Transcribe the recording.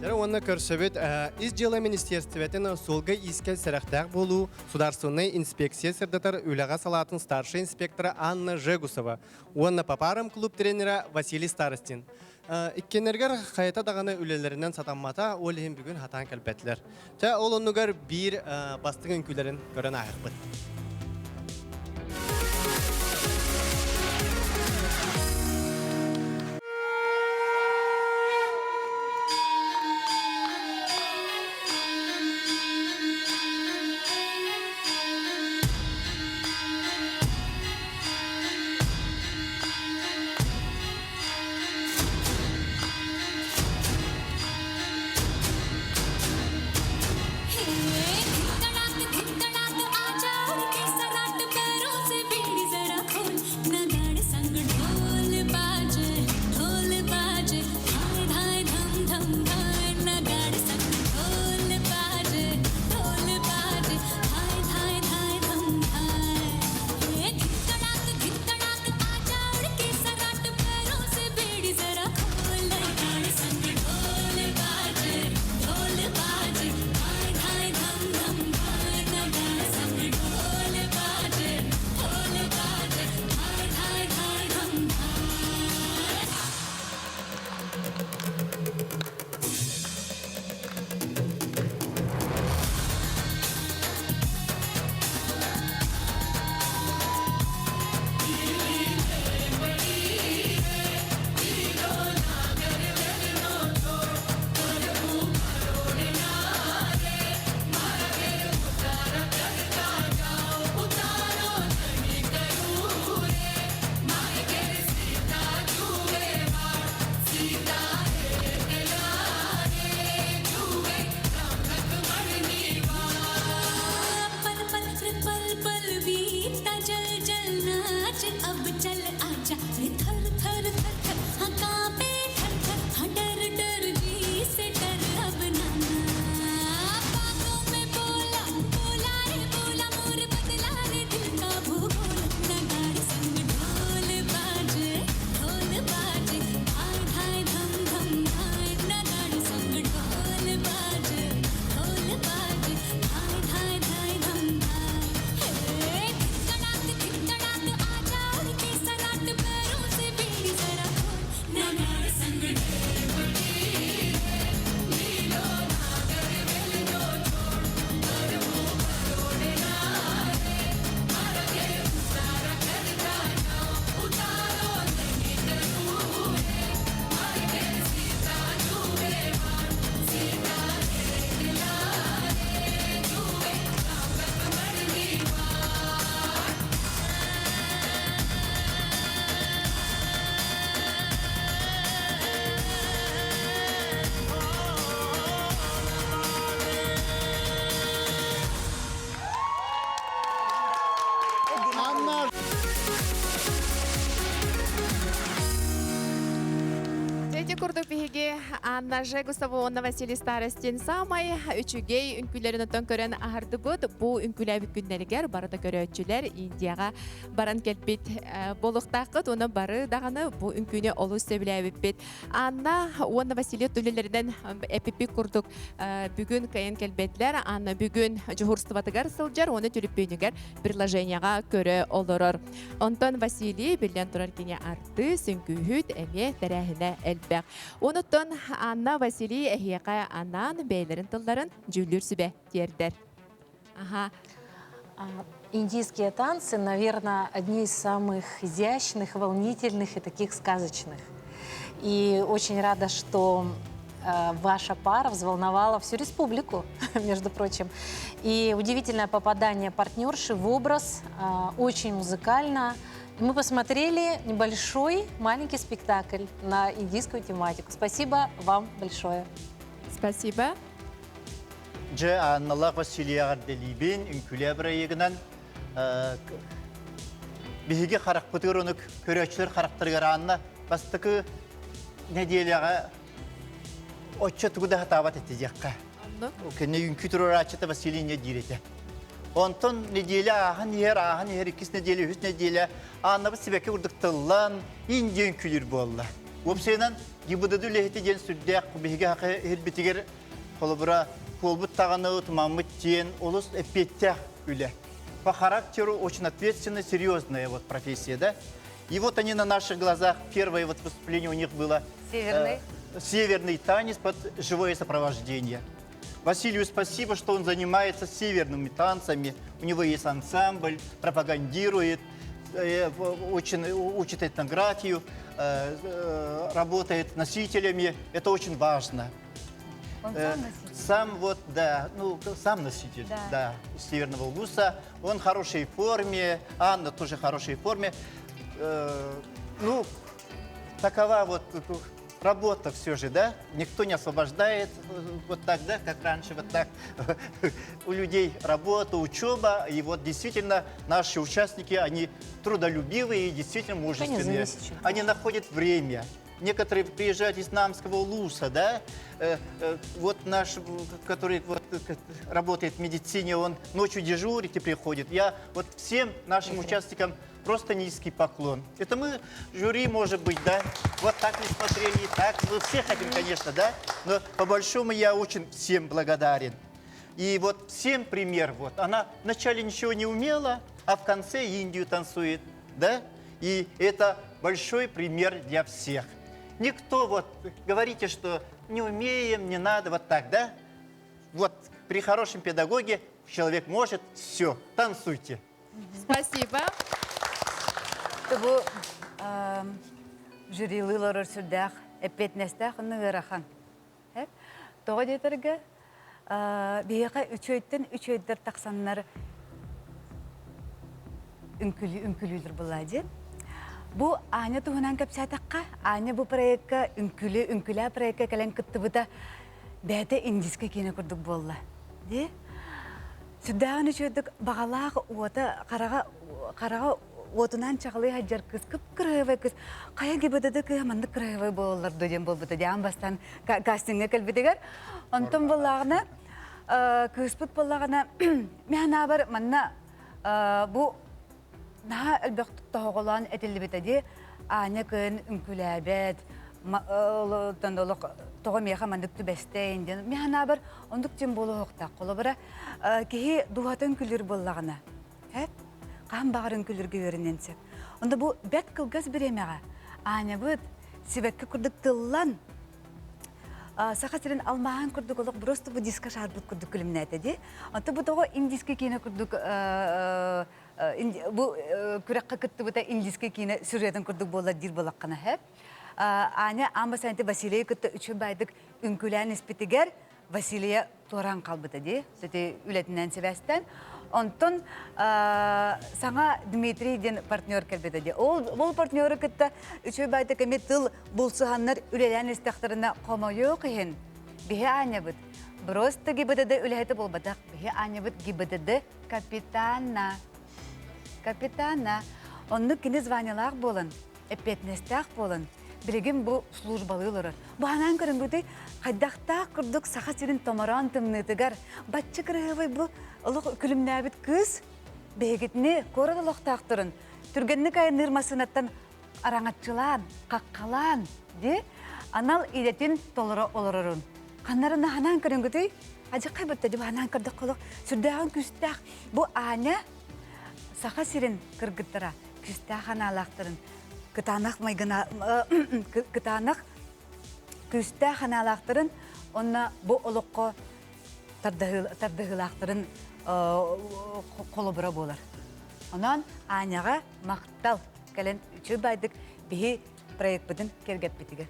Онна көрсөбөт из дела министерствотен солга иске сәрәхтәк болу сударственный инспекция сырдатар үләгә салатын старший инспектора Анна Жегусова. Онна папарам клуб тренера Василий Старостин. Иккенергер хайта даганы үлеләреннән сатанмата ол һәм бүген хатан кәлбәтләр. Та ол оннугар бир бастыгын күләрен көрән айыкбыт. Курдук биһиги Анна Жегусова, Анна Василий Старостин самай үчүгей үнкүлөрүн өтөн көрөн ахардыбыт. Бу үнкүләбит күннәригер барыда көрөчүләр Индияга баран келбит болуктакыт, уны бары даганы бу үнкүнө олу сөбүләбит. Анна Василий төлөлөрүнөн эпипи курдук бүгүн кайын келбетлер. Анна бүгүн жухурстубатыгар сылжар, оны төлүппөнүгер приложенияга көрө олорор. Онтон Василий билен турар кине арты сүңкүһүт эме терәһинә элбәк. Онуттан Анна Василий эхияка анан бейлерин тылларын жүлүр сүбе тердер. Индийские танцы, наверное, одни из самых изящных, волнительных и таких сказочных. И очень рада, что ваша пара взволновала всю республику, между прочим. И удивительное попадание партнерши в образ, очень музыкально. Мы посмотрели небольшой, маленький спектакль на индийскую тематику. Спасибо вам большое. Спасибо. Анна Василия Делибин, Инкуля Браегнан, Биги Харакпутуронок, Курячер Характариана, Бастаку Неделя Очетуда Хатават Тизяка. Окей, Инкутрачета Василия Дирите. Онтон неделя, ханьер, кис неделя, хүс неделя, Анна Василия Курдакталан, Индиан Кулир Болла. Опсенан гибдыды лехти ден сүрдәк биге хакы хелбитигер холбура колбут таганы тумамыт тен олус эппеттях үле. По характеру очень ответственная, серьезная вот профессия, да? И вот они на наших глазах, первое вот выступление у них было северный танец под живое сопровождение. Василию спасибо, что он занимается северными танцами. У него есть ансамбль, пропагандирует, очень учит этнографию, работает носителями. Это очень важно. Он сам носитель? Сам вот, да, ну, сам носитель, да, из Северного Улуса. Он в хорошей форме, Анна тоже в хорошей форме. Ну, такова вот работа все же, да? Никто не освобождает вот так, да, как раньше, вот так. У людей работа, учеба, и вот действительно наши участники, они трудолюбивые и действительно мужественные. Они находят время. Некоторые приезжают из Намского Улуса, да? Вот наш, который вот, работает в медицине, он ночью дежурит и приходит. Я вот всем нашим участникам просто низкий поклон. Это мы, жюри, может быть, да? Вот так не смотрели, так. Мы все хотим, конечно, да? Но по большому я очень всем благодарен. И вот всем пример, вот. Она вначале ничего не умела, а в конце Индию танцует, да? И это большой пример для всех. Никто, вот, говорите, что не умеем, не надо, вот так, да? Вот при хорошем педагоге человек может, все, танцуйте. Спасибо. Бу жюрилылар сүрдәк, эппетнестәк ныгырахан. Тоғы детерге, бейеқа үчөйттер тақсаннар үнкүлүлер болады. Бу Аня туһунан кәпсәтәккә, Аня бу проектка үнкүлә проектка кәлән кыттыбыта бәте индиске кине күрдүк болла. Ди? Сүдән үчөйдүк багалак ота карага отунан чагылы хаҗар кыз кыпкырывы кыз. Кая гибедеде ки мында кырывы боллар дигән булбыта. Дигән бастан кастингга килбидегәр. Онтон буллагына кыспыт буллагына мәна бар манна бу на әлбәт тоголан этелбетеди Аня кын үнкүләбет тандолык тогымеха мандык түбәстән дигән мәна бар. Ондык тем булуыкта колыбыра ки дуатын күлер буллагына. Кам багырын күлергә өреннәнсәк. Онда бу бәт кылгыз биремәгә. Аня бут сибәккә күрдек тыллан. Сахатрин алмаган күрдек олык просто бу диска шарбыт күрдек күлемнәтә ди. Ата бу тога индиске кине күрдек бу күрәккә китте бу та индиске кине сүрәтен күрдек булла дир булаккана һәп. Аня амбасанте Василия китте үче байдык үнкүлән испитигәр Василия торан калбыта ди. Сөте үләтеннән себәстән. Онтон саңа Дмитрий ден партнер келбеді де. Ол партнеры кітті үші байды кәме тыл бұлсығаннар үлелән істіқтарына қомайы қиын. Бихе Аня бұд. Просто гибедеді үләйті болбадақ. Бихе Аня бұд гибедеді капитана. Капитана. Онны кені званилақ болын, эппетнестақ болын. Білігім бұл службалылары. Бұғанан көрін бұды қайдақтақ күрдік сақа сирин томаран тымнытыгар. Батчы кірғывай бұл ұлық күлімнәбіт кыз бейгітіне көрі ұлықтақтырын. Түргенні кайын нырмасынаттан араңатчылан, қаққалан, де, анал идетін толыры олырырын. Қанларына ханан көрін күді, ажы қайбытты деп ханан көрдік қолық. Сүрдіғын күстәқ, бұл Аня сақа сирин кіргіттіра, күстәқ ханалақтырын. Кытанақ майгына, кытанақ күстәқ ханалақтырын, онна бұл ұлыққа тардығылақтырын қолы бұра болар. Онан Аняға мақтал кәлін үші байдық бейі проект бұдын кергет бітігі.